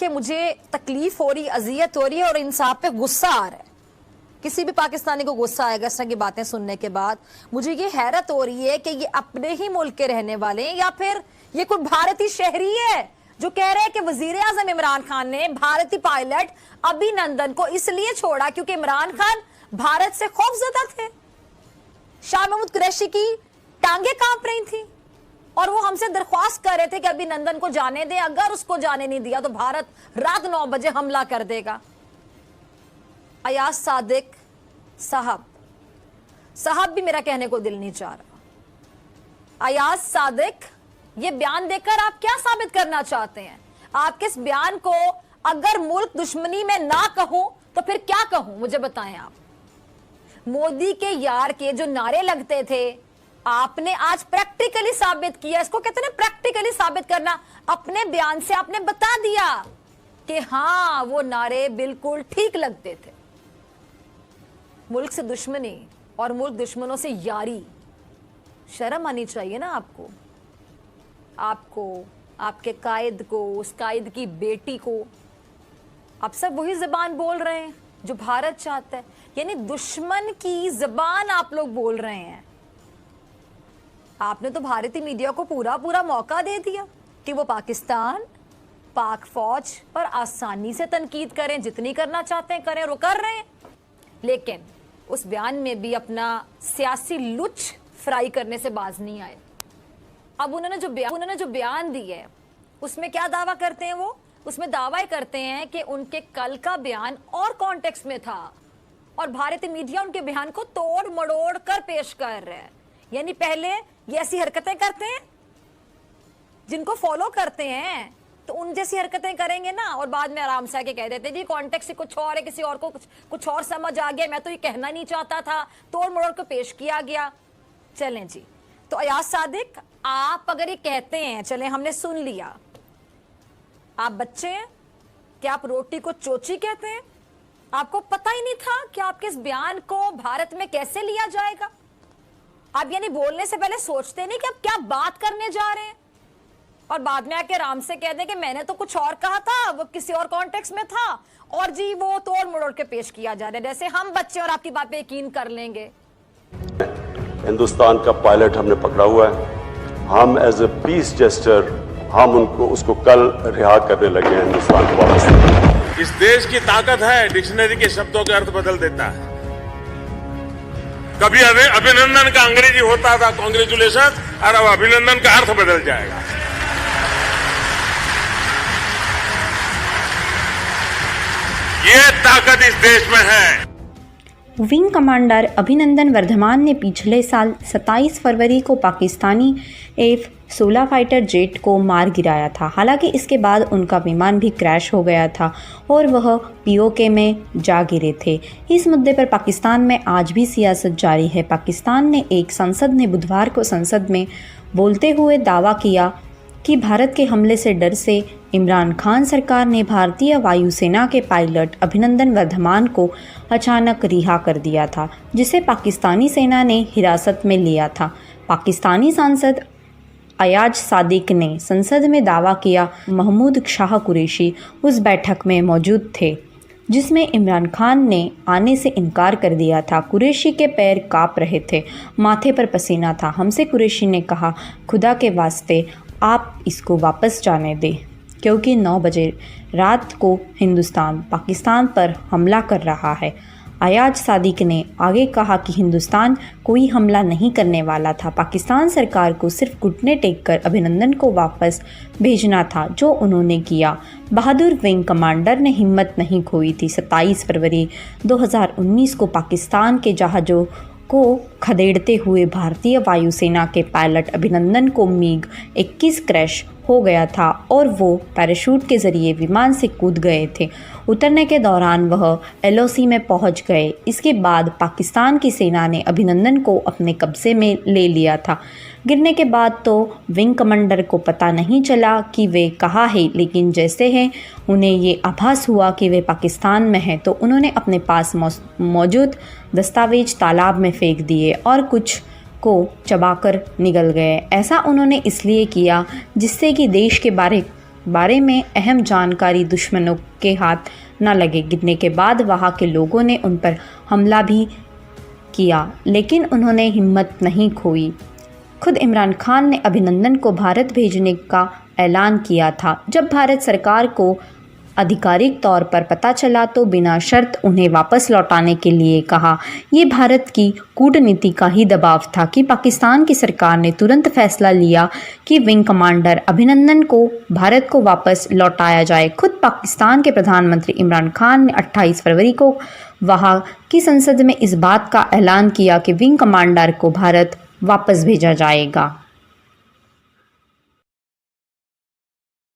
के मुझे तकलीफ हो रही, अजियत हो रही है और इंसान पे गुस्सा आ रहा है। किसी भी पाकिस्तानी को गुस्सा आएगा इस तरह की बातें सुनने के बाद। मुझे ये हैरत हो रही है कि ये अपने ही मुल्क के रहने वाले हैं या फिर ये कोई भारतीय शहरी है जो कह रहे हैं कि वजीर आजम इमरान खान ने भारतीय पायलट अभिनंदन को इसलिए छोड़ा क्योंकि इमरान खान भारत से खौफजदा थे। शाह महमूद कुरैशी की टांगे कांप रही थी और वो हमसे दरख्वास्त कर रहे थे कि अभिनंदन को जाने दें, अगर उसको जाने नहीं दिया तो भारत रात 9 बजे हमला कर देगा। अयाज सादिक साहब भी मेरा कहने को दिल नहीं चाह रहा। अयाज सादिक, ये बयान देकर आप क्या साबित करना चाहते हैं? आपके इस बयान को अगर मुल्क दुश्मनी में ना कहूं तो फिर क्या कहूं, मुझे बताएं आप। मोदी के यार के जो नारे लगते थे आपने आज प्रैक्टिकली साबित किया। इसको कहते हैं प्रैक्टिकली साबित करना। अपने बयान से आपने बता दिया कि हां वो नारे बिल्कुल ठीक लगते थे। मुल्क से दुश्मनी और मुल्क दुश्मनों से यारी, शर्म आनी चाहिए ना आपको, आपके कायद को, उस कायद की बेटी को। आप सब वही जबान बोल रहे हैं जो भारत चाहता है, यानी दुश्मन की जबान आप लोग बोल रहे हैं। आपने तो भारतीय मीडिया को पूरा मौका दे दिया कि वो पाकिस्तान, पाक फौज पर आसानी से तनकीद करें, जितनी करना चाहते हैं करें, वो कर रहे हैं। लेकिन उस बयान में भी अपना सियासी लुच फ्राई करने से बाज नहीं आए। अब उन्होंने जो बयान दिया है उसमें क्या दावा करते हैं? वो उसमें दावा करते हैं कि उनके कल का बयान और कॉन्टेक्स्ट में था और भारतीय मीडिया उनके बयान को तोड़ मड़ोड़ कर पेश कर रहा है। यानी पहले ये ऐसी हरकतें करते हैं जिनको फॉलो करते हैं तो उन जैसी हरकतें करेंगे ना, और बाद में आराम से आके कह देते जी कॉन्टेक्स्ट से कुछ और है, किसी और को कुछ और समझ आ गया, मैं तो ये कहना नहीं चाहता था, तोड़ मड़ोड़ को पेश किया गया। चलें जी, तो अयाज सादिक, आप अगर ये कहते हैं, चलें हमने सुन लिया, आप बच्चे हैं क्या? आप रोटी को चोची कहते हैं? आपको पता ही नहीं था कि आपके इस बयान को भारत में कैसे लिया जाएगा? आप यानी बोलने से पहले सोचते नहीं कि आप क्या बात करने जा रहे हैं और बाद में आके आराम से कह दें कि मैंने तो कुछ और कहा था, वो किसी और कॉन्टेक्स्ट में था और जी वो तोड़ मड़ोड़ के पेश किया जा रहा है, जैसे हम बच्चे और आपकी बात पे यकीन कर लेंगे। हिंदुस्तान का पायलट हमने पकड़ा हुआ है। हम एज ए पीस जेस्टर हम उसको कल रिहा करने लगे हैं हिंदुस्तान को वापस। इस देश की ताकत है, डिक्शनरी के शब्दों के अर्थ बदल देता है। कभी अभिनंदन का अंग्रेजी होता था कांग्रेचुलेशन, और अब अभिनंदन का अर्थ बदल जाएगा। ये ताकत इस देश में है। विंग कमांडर अभिनंदन वर्धमान ने पिछले साल 27 फरवरी को पाकिस्तानी F-16 फाइटर जेट को मार गिराया था। हालांकि इसके बाद उनका विमान भी क्रैश हो गया था और वह POK में जा गिरे थे। इस मुद्दे पर पाकिस्तान में आज भी सियासत जारी है। पाकिस्तान ने एक सांसद ने बुधवार को संसद में बोलते हुए दावा किया कि भारत के हमले से डर से इमरान खान सरकार ने भारतीय वायुसेना के पायलट अभिनंदन वर्धमान को अचानक रिहा कर दिया था, जिसे पाकिस्तानी सेना ने हिरासत में लिया था। पाकिस्तानी सांसद अयाज सादिक ने संसद में दावा किया महमूद शाह कुरैशी उस बैठक में मौजूद थे जिसमें इमरान खान ने आने से इनकार कर दिया था। कुरैशी के पैर कांप रहे थे, माथे पर पसीना था। हमसे कुरैशी ने कहा, खुदा के वास्ते आप इसको वापस जाने दें, क्योंकि 9 बजे रात को हिंदुस्तान पाकिस्तान पर हमला कर रहा है। अयाज सादिक ने आगे कहा कि हिंदुस्तान कोई हमला नहीं करने वाला था। पाकिस्तान सरकार को सिर्फ घुटने टेककर अभिनंदन को वापस भेजना था, जो उन्होंने किया। बहादुर विंग कमांडर ने हिम्मत नहीं खोई थी। 27 फरवरी 2019 को पाकिस्तान के जहाज़ों को खदेड़ते हुए भारतीय वायुसेना के पायलट अभिनंदन को MiG-21 क्रैश हो गया था और वो पैराशूट के ज़रिए विमान से कूद गए थे। उतरने के दौरान वह LOC में पहुंच गए। इसके बाद पाकिस्तान की सेना ने अभिनंदन को अपने कब्जे में ले लिया था। गिरने के बाद तो विंग कमांडर को पता नहीं चला कि वे कहाँ हैं, लेकिन जैसे हैं उन्हें ये आभास हुआ कि वे पाकिस्तान में हैं, तो उन्होंने अपने पास मौजूद दस्तावेज तालाब में फेंक दिए और कुछ को चबाकर निगल गए। ऐसा उन्होंने इसलिए किया जिससे कि देश के बारे बारे में अहम जानकारी दुश्मनों के हाथ न लगे। गिरने के बाद वहाँ के लोगों ने उन पर हमला भी किया, लेकिन उन्होंने हिम्मत नहीं खोई। खुद इमरान खान ने अभिनंदन को भारत भेजने का ऐलान किया था। जब भारत सरकार को आधिकारिक तौर पर पता चला तो बिना शर्त उन्हें वापस लौटाने के लिए कहा। ये भारत की कूटनीति का ही दबाव था कि पाकिस्तान की सरकार ने तुरंत फैसला लिया कि विंग कमांडर अभिनंदन को भारत को वापस लौटाया जाए। खुद पाकिस्तान के प्रधानमंत्री इमरान खान ने 28 फरवरी को वहाँ की संसद में इस बात का ऐलान किया कि विंग कमांडर को भारत वापस भेजा जाएगा।